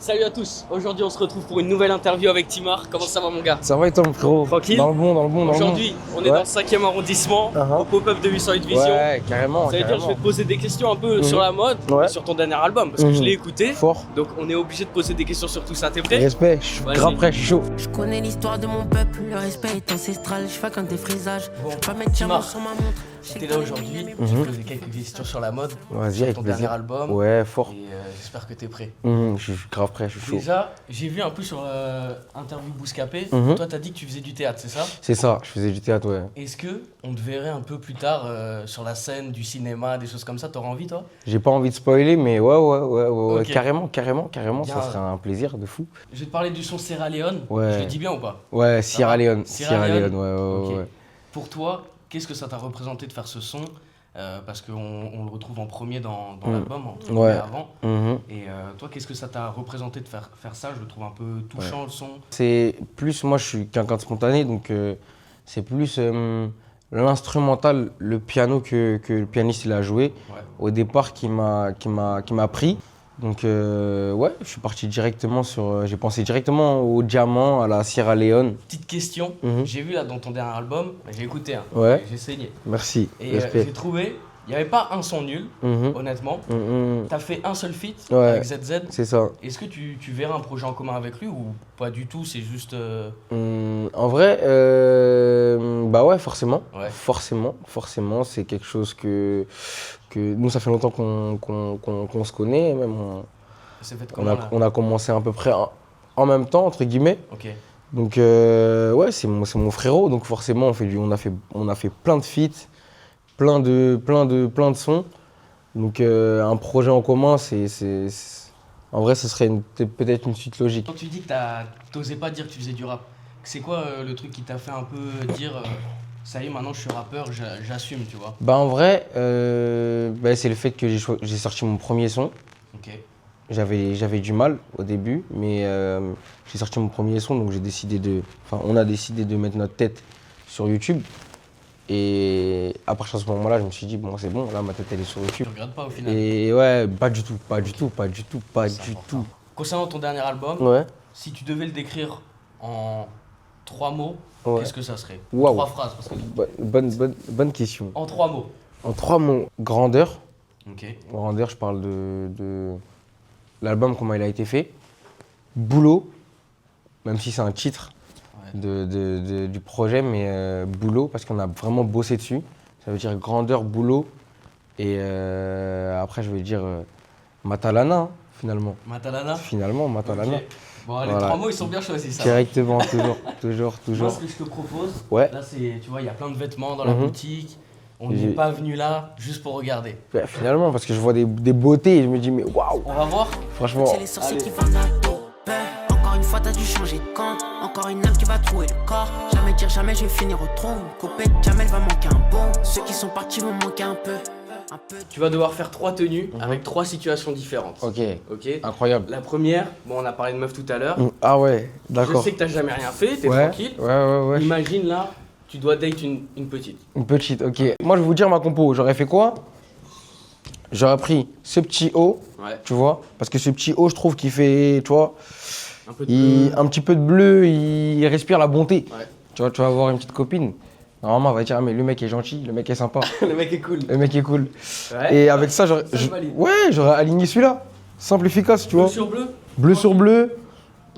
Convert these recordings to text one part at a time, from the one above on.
Salut à tous, aujourd'hui on se retrouve pour une nouvelle interview avec Timar. Comment ça va mon gars? Ça va et toi mon frérot? Tranquille? Dans le bon. Aujourd'hui on est dans le 5e arrondissement, au pop-up de 808 Vision. Ouais, carrément. Ça veut dire je vais te poser des questions un peu sur la mode et sur ton dernier album parce que je l'ai écouté. Fort. Donc on est obligé de poser des questions sur tout ça, t'es prêt? Respect, je suis grave prêt, je suis chaud. Je connais l'histoire de mon peuple, le respect est ancestral, je fais qu'un défrisage. Bon, Je peux pas mettre diamant sur ma montre. T'es là aujourd'hui, je vais te poser quelques questions sur la mode, Vas-y, sur avec ton plaisir. dernier album. Ouais, fort. Et j'espère que t'es prêt. Je suis grave prêt, je suis chaud. Déjà, j'ai vu un peu sur interview Bouscapé, toi t'as dit que tu faisais du théâtre, c'est ça? C'est ça, je faisais du théâtre, ouais. Est-ce que on te verrait un peu plus tard sur la scène du cinéma, des choses comme ça? T'aurais envie toi? J'ai pas envie de spoiler, mais ouais, Ok. carrément, Bien. ça serait un plaisir de fou. Je vais te parler du son Sierra Leone. Ouais. Je le dis bien ou pas? Ouais, Sierra Leone, Sierra Leone, ouais. Ok. Pour toi, qu'est-ce que ça t'a représenté de faire ce son? Parce qu'on le retrouve en premier dans l'album, entre guillemets, avant. Et toi, qu'est-ce que ça t'a représenté de faire ça? Je le trouve un peu touchant, le son. C'est plus, moi je suis quelqu'un de spontané, donc c'est plus l'instrumental, le piano que le pianiste il a joué au départ qui m'a pris. Donc ouais, je suis parti directement j'ai pensé directement au diamant, à la Sierra Leone. Petite question, j'ai vu là dans ton dernier album, j'ai écouté, hein, Ouais. j'ai saigné. Merci, Et respect. j'ai trouvé, il n'y avait pas un son nul, honnêtement. T'as fait un seul feat avec ZZ. C'est ça. Est-ce que tu verrais un projet en commun avec lui ou pas du tout? C'est juste. En vrai, bah ouais, forcément. Ouais. Forcément, c'est quelque chose que nous, ça fait longtemps qu'on se connaît. Même C'est fait comment là? on a commencé à peu près en même temps, entre guillemets. Ok. Donc ouais, c'est mon frérot. Donc forcément, on a fait plein de feats, plein de sons. Donc un projet en commun, en vrai, ce serait peut-être une suite logique. Quand tu dis que t'osais pas dire que tu faisais du rap, c'est quoi le truc qui t'a fait un peu dire ça y est, maintenant je suis rappeur, j'assume, tu vois? Bah en vrai, bah, c'est le fait que j'ai sorti mon premier son. Ok. J'avais du mal au début, mais j'ai sorti mon premier son, donc on a décidé de mettre notre tête sur YouTube. Et à partir de ce moment-là, je me suis dit, bon, c'est bon, là, ma tête, elle est sur YouTube. Tu regardes pas au final? Et ouais, pas du tout. Concernant ton dernier album, Ouais. si tu devais le décrire en 3 mots, Ouais. qu'est-ce que ça serait? Waouh. 3 phrases, parce que. Bonne question. En 3 mots. En 3 mots, grandeur. Ok. Grandeur, je parle de l'album, comment il a été fait. Boulot, même si c'est un titre du projet, mais boulot, parce qu'on a vraiment bossé dessus. Ça veut dire grandeur, boulot. Et après, je vais dire Matalana, hein, finalement. Matalana? Finalement, Matalana. Ok. Bon, les Voilà. 3 mots, ils sont bien choisis, ça. Directement, toujours. Moi, ce que je te propose, Ouais. là, c'est, tu vois, il y a plein de vêtements dans la boutique. On n'est pas venu là juste pour regarder. Ouais, finalement, parce que je vois des beautés et je me dis, mais waouh, On va voir. franchement. C'est les sorciers qui vendent la peau. Encore une fois, t'as dû changer de camp. Encore une âme qui va trouver le corps. Jamais dire jamais, je vais finir au tronc. Copette, jamais elle va manquer un bon. Ceux qui sont partis vont manquer un peu. Tu vas devoir faire 3 tenues avec 3 situations différentes. Ok, Ok. incroyable. La première, bon, on a parlé de meuf tout à l'heure. Ah ouais, Je d'accord. sais que t'as jamais rien fait, t'es Ouais, tranquille. ouais. Imagine là, tu dois date une petite. Une petite, ok. Moi, je vais vous dire ma compo. J'aurais fait quoi? J'aurais pris ce petit haut, Ouais. tu vois, parce que ce petit haut, je trouve qu'il fait, tu vois, Un peu de bleu. un petit peu de bleu, il respire la bonté. Ouais. Tu vas avoir une petite copine. Normalement, elle va dire, ah, mais le mec est gentil, le mec est sympa, Le mec est cool. le mec est cool. Ouais. Et avec ça, Ça, je valide. j'aurais aligné celui-là. Simple, efficace, tu Bleu vois. sur bleu, Bleu sur bleu.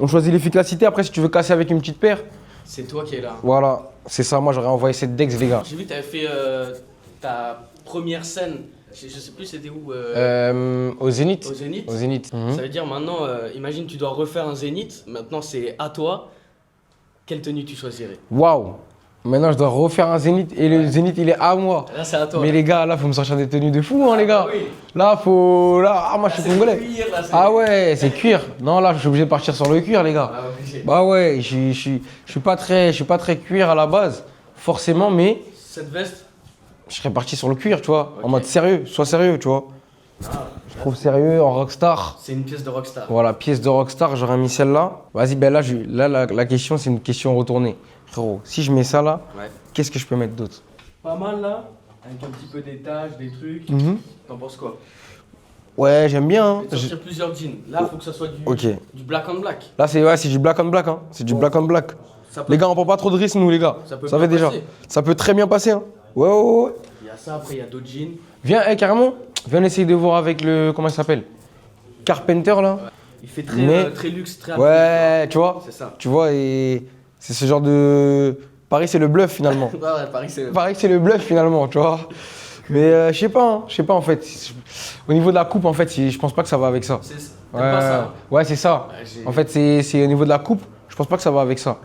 On choisit l'efficacité. Après, si tu veux casser avec une petite paire, c'est toi qui es là. voilà. C'est ça, moi, j'aurais envoyé cette Dex, les gars. J'ai vu que t'avais fait ta première scène, je sais plus c'était où, Au Zénith. au Zénith. Au Zénith. Ça veut dire maintenant, imagine tu dois refaire un Zénith, maintenant c'est à toi. Quelle tenue tu choisirais? Waouh. Maintenant, je dois refaire un Zénith et le Zénith, il est à moi. Là c'est à toi. Mais les gars, là, faut me sortir des tenues de fou, hein, les gars. Ah oui. Là, faut. Là, moi, je suis C'est congolais. cuir, là, c'est- Ah ouais, c'est cuir. Non, là, je suis obligé de partir sur le cuir, les gars. Ah, obligé. Bah ouais, je suis pas très cuir à la base, forcément, mais Cette veste, je serais parti sur le cuir, tu vois, en Ok. mode sérieux, sois sérieux, tu vois. Je trouve sérieux en rockstar. c'est une pièce de rockstar. Voilà, pièce de rockstar, j'aurais mis celle-là. Vas-y, ben là, la question, c'est une question retournée. Frérot, si je mets ça là, Ouais. qu'est-ce que je peux mettre d'autre? Pas mal là, avec un petit peu des taches, des trucs. T'en penses quoi? Ouais, j'aime bien. Hein. Je vais sortir plusieurs jeans. Là, il faut que ça soit du black on black. Là, c'est du black on black. Hein. C'est du black on black. Les gars, on prend pas trop de risques, nous, les gars. Ça fait déjà. Ça peut très bien passer. Hein. Ouais. Il y a ça, après, il y a d'autres jeans. Viens, carrément. Viens essayer de voir avec le. Comment il s'appelle? Carpenter, là. Ouais. Il fait très luxe, très ouais, tu vois. C'est ça. Tu vois, et c'est ce genre de. Paris, c'est le bluff, finalement. Ouais, Paris, c'est le bluff, finalement, tu vois. Mais je sais pas en fait. Au niveau de la coupe, en fait, je pense pas que ça va avec ça. Pas ça. Ouais, c'est ça. En fait, c'est au niveau de la coupe, je pense pas que ça va avec ça.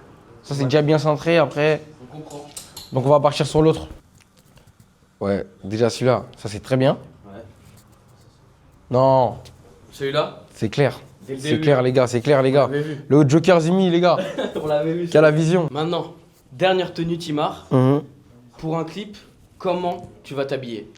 Ça, c'est déjà bien centré, après. On comprend. Donc, on va partir sur l'autre. Ouais, déjà celui-là, ça c'est très bien. Ouais. Non. Celui-là? C'est clair. C'est clair, les gars, Le Joker Zimi, les gars. On l'avait vu. Qui a la vision. Maintenant, dernière tenue Timar. Pour un clip, comment tu vas t'habiller?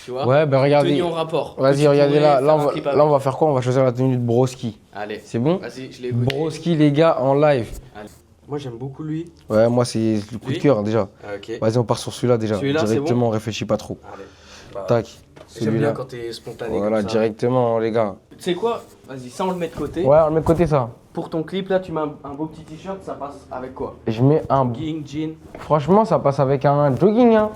Tu vois? Ouais, ben regardez. Tenue en rapport. Vas-y, regardez là. Là, on va faire quoi? On va choisir la tenue de Broski. Allez. C'est bon? Vas-y, je l'ai écouté. Broski, les gars, en live. Allez. Moi, j'aime beaucoup lui. Ouais, moi, c'est le coup de cœur, hein, déjà. Ah, ok. Vas-y, on part sur celui-là, déjà. Celui-là, directement, bon on réfléchit pas trop. Allez. Bah, Tac. j'aime bien quand t'es spontané. Voilà, comme ça. directement, les gars. Tu sais quoi? Vas-y, ça, on le met de côté. Ouais, on le met de côté, ça. Pour ton clip, là, tu mets un beau petit t-shirt, ça passe avec quoi? Je mets un. Jogging, jean. Franchement, ça passe avec un jogging, hein.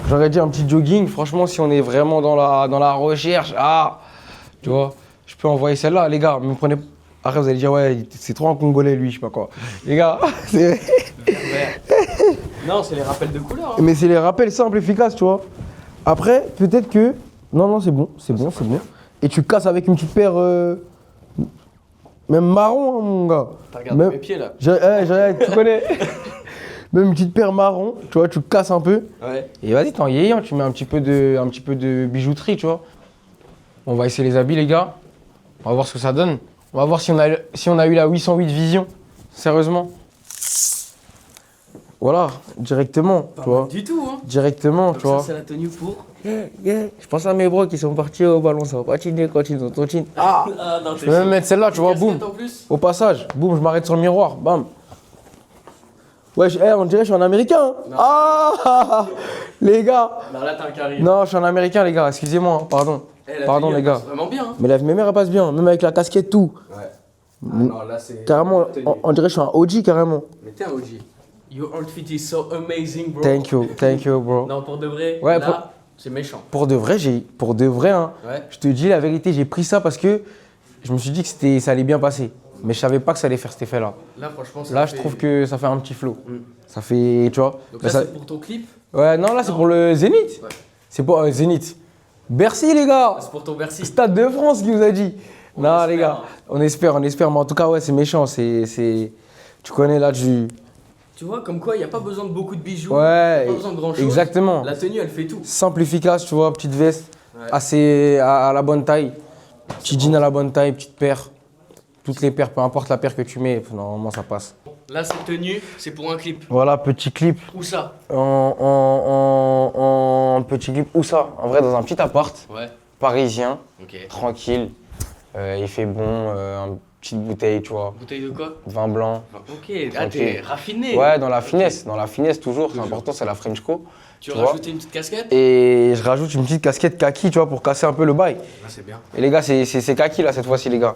J'aurais dit un petit jogging. Franchement, si on est vraiment dans la recherche, tu vois, je peux envoyer celle-là, les gars. Mais vous prenez. Après, vous allez dire, ouais, c'est trop un Congolais, lui, je sais pas quoi. Les gars, c'est. Non, c'est les rappels de couleurs. Hein. Mais c'est les rappels simples, efficaces, tu vois. Après, peut-être que. Non, c'est bon. Et tu casses avec une petite paire. Même marron, hein, mon gars. T'as regardé mes pieds, là. Tu connais. Même une petite paire marron, tu vois, tu casses un peu. Ouais. Et vas-y, t'es en yéyant, tu mets un petit peu de bijouterie, tu vois. On va essayer les habits, les gars. On va voir ce que ça donne. On va voir si on a eu la 808 vision. Sérieusement. Voilà, directement, Pas tu vois. mal du tout, hein. Directement, donc tu vois. Ça, c'est la tenue pour. Je pense à mes bros qui sont partis au ballon, ça va patiner, continue. Ah non, je peux même mettre celle-là, tu vois, boum. Au passage, boum, je m'arrête sur le miroir, bam. Ouais, on dirait que je suis un américain. Hein. Ah, les gars. Non, là, t'as un carré. Non, je suis un américain, les gars, excusez-moi, hein, pardon. Pardon, les gars. Vraiment bien. Hein. Mais la mes mères, elle passe bien, même avec la casquette, tout. Ouais. Ah, non, là, c'est. Carrément, on dirait que je suis un OG, carrément. Mais t'es un OG. Your outfit is so amazing, bro. Thank you, bro. Non, pour de vrai, ouais, là, c'est méchant. Pour de vrai, hein, ouais. Je te dis la vérité, j'ai pris ça parce que je me suis dit que ça allait bien passer. Mais je savais pas que ça allait faire cet effet-là. Là, franchement, ça là je trouve que ça fait un petit flow. Ça fait, tu vois. Donc là, c'est pour ton clip? Ouais, non, là, c'est pour le Zénith. Ouais. C'est pour Zénith. Bercy, les gars. C'est pour ton Bercy. Stade de France qui vous a dit. Non, les gars, on espère. Mais en tout cas, ouais, c'est méchant. Tu connais là, Tu vois, comme quoi, il n'y a pas besoin de beaucoup de bijoux. Ouais, pas besoin de grand chose. Exactement. La tenue, elle fait tout. Simple, efficace, tu vois, petite veste, assez à la bonne taille. Petit jean à la bonne taille, petite paire. Toutes les paires, peu importe la paire que tu mets, normalement ça passe. Là, cette tenue, c'est pour un clip. Voilà, petit clip. Où ça? En petit clip, où ça? En vrai, dans un petit appart. Ouais. Parisien. Ok. Tranquille. Il fait bon, une petite bouteille, tu vois. Bouteille de quoi? Vin blanc. Ok, ah, t'es raffiné. Ouais, dans la finesse. Dans la finesse, toujours. C'est important, c'est la French Co. Tu rajoutes une petite casquette? Et je rajoute une petite casquette kaki, tu vois, pour casser un peu le bail. Là, c'est bien. Et les gars, c'est kaki là, cette fois-ci, les gars.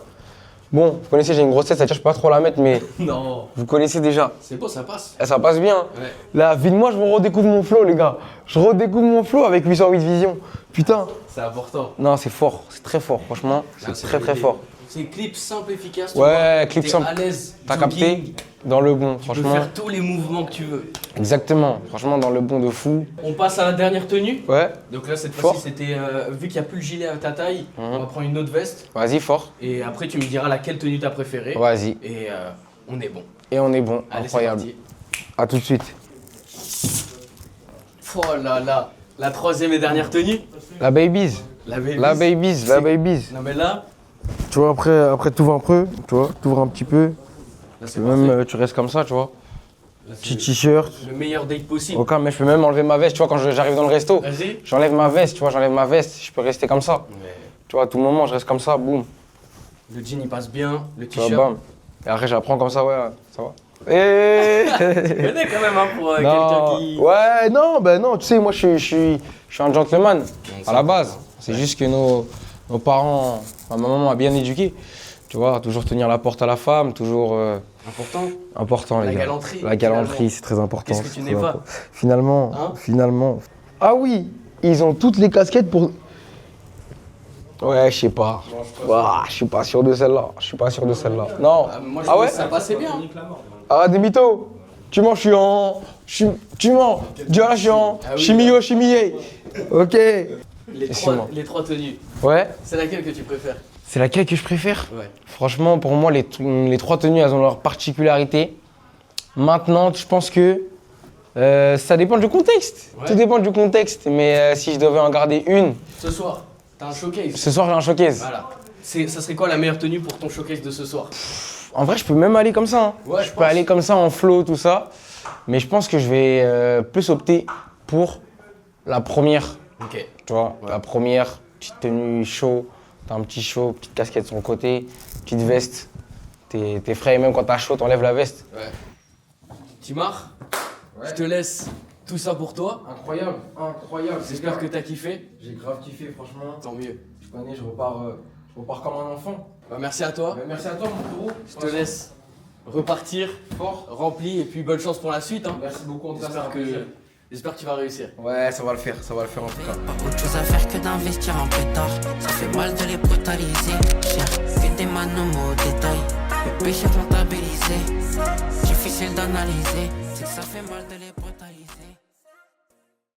Bon, vous connaissez, j'ai une grosse tête, c'est-à-dire je peux pas trop la mettre, mais. Non. Vous connaissez déjà. C'est beau, ça passe. Et ça passe bien. Ouais. Là, vite-moi, je me redécouvre mon flow, les gars. Je redécouvre mon flow avec 808 vision. Putain. C'est important. Non, c'est fort, c'est très fort, franchement. C'est très fort. C'est clip simple, efficace. Ouais, clip simple. À l'aise. T'as capté? Dans le bon, franchement. Tu peux faire tous les mouvements que tu veux. Exactement, franchement, dans le bon de fou. On passe à la dernière tenue. Ouais. Donc là, cette fois-ci, c'était. Vu qu'il n'y a plus le gilet à ta taille, on va prendre une autre veste. Vas-y, fort. Et après, tu me diras laquelle tenue t'as préférée. Vas-y. Et on est bon. Et on est bon, allez, incroyable. À tout de suite. Oh là là, la troisième et dernière tenue. La babies. La babies. La babies. Non mais là. Tu vois, après tu ouvres un peu, tu vois, tu ouvres un petit peu. Là, c'est même tu restes comme ça, tu vois. Petit t-shirt. Le meilleur date possible. Ok, mais je peux même enlever ma veste, tu vois, quand j'arrive dans le resto. Vas-y. J'enlève ma veste, tu vois, je peux rester comme ça. Ouais. Tu vois, à tout moment, je reste comme ça, boum. Le jean il passe bien, le Tu vois, t-shirt. bam. Et après, j'apprends comme ça, ouais, ça va. Tu connais quand même hein, pour quelqu'un qui. Ouais, non, tu sais, moi je suis un gentleman à la base. C'est juste que nos parents, ma maman m'a bien éduqué. Tu vois, toujours tenir la porte à la femme, toujours. Important, les gars. Galanterie. La galanterie, c'est très important. Qu'est-ce que tu n'es pas? Finalement, Hein? finalement. Ah oui, ils ont toutes les casquettes pour. Ouais, je sais pas. Je suis pas sûr de celle-là. Je suis pas sûr de celle-là. Non. Moi, je trouve que ça passait bien. Ah, des mythos. Tu mens, je suis en. Tu mens. Dis je suis en. Ah oui, Chimio, chimillé. Ok. Les trois tenues. Ouais. C'est laquelle que tu préfères? C'est laquelle que je préfère? Ouais. Franchement, pour moi, les trois tenues, elles ont leur particularité. Maintenant, je pense que ça dépend du contexte. Ouais. Tout dépend du contexte. Mais si je devais en garder une, Ce soir, t'as un showcase. ce soir, j'ai un showcase. Voilà. Ça serait quoi la meilleure tenue pour ton showcase de ce soir? En vrai, je peux même aller comme ça. Hein. Ouais, je peux aller comme ça en flow, tout ça. Mais je pense que je vais plus opter pour la première. Ok. Tu vois, la première, petite tenue chaud. T'as un petit chaud, petite casquette sur le côté, petite veste. T'es frais et même quand t'as chaud, t'enlèves la veste. Ouais. Timar, je te laisse tout ça pour toi. Incroyable, incroyable. J'espère que t'as kiffé. J'ai grave kiffé, franchement. Tant mieux. Je connais, je repars comme un enfant. Bah, merci à toi. Merci à toi, mon gros. Je te laisse repartir Fort. rempli et puis bonne chance pour la suite. Hein. Merci beaucoup, en tout cas. J'espère que tu vas réussir. Ouais, ça va le faire en tout cas. Pas autre chose à faire que d'investir en pétard. Ça fait mal de les brutaliser. Cher, que des manos au détail. Le péché comptabilisé. Difficile d'analyser. C'est que ça fait mal de les brutaliser.